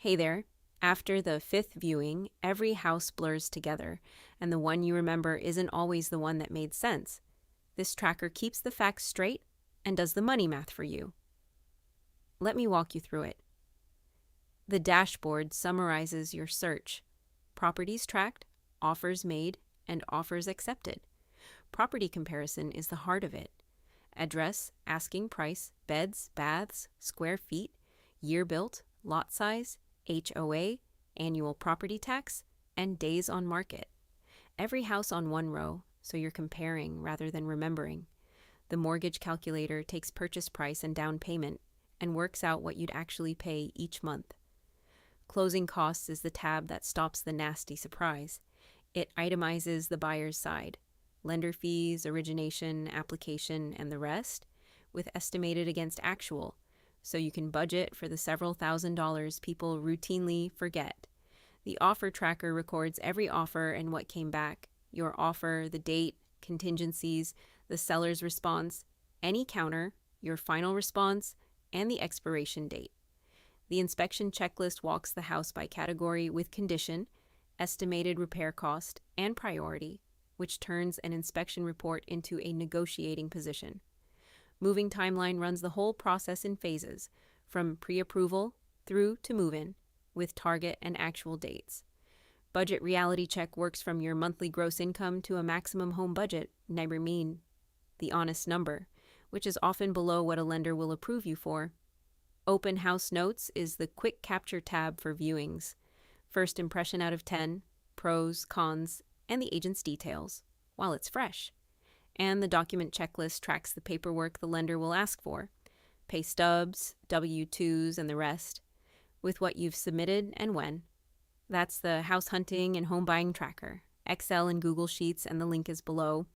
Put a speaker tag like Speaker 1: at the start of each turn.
Speaker 1: Hey there. After the fifth viewing, every house blurs together, and the one you remember isn't always the one that made sense. This tracker keeps the facts straight and does the money math for you. Let me walk you through it. The dashboard summarizes your search: properties tracked, offers made, and offers accepted. Property comparison is the heart of it. Address, asking price, beds, baths, square feet, year built, lot size, HOA, annual property tax, and days on market. Every house on one row, so you're comparing rather than remembering. The mortgage calculator takes purchase price and down payment and works out what you'd actually pay each month. Closing costs is the tab that stops the nasty surprise. It itemizes the buyer's side: lender fees, origination, application, and the rest, with estimated against actual, so you can budget for the several $1,000s people routinely forget. The offer tracker records every offer and what came back: your offer, the date, contingencies, the seller's response, any counter, your final response, and the expiration date. The inspection checklist walks the house by category with condition, estimated repair cost, and priority, which turns an inspection report into a negotiating position. Moving Timeline runs the whole process in phases, from pre-approval through to move-in, with target and actual dates. Budget Reality Check works from your monthly gross income to a maximum home budget, never mean the honest number, which is often below what a lender will approve you for. Open House Notes is the quick capture tab for viewings: first impression out of 10, pros, cons, and the agent's details, while it's fresh. And the document checklist tracks the paperwork the lender will ask for: pay stubs, W-2s, and the rest, with what you've submitted and when. That's the house hunting and home buying tracker. Excel and Google Sheets, and the link is below.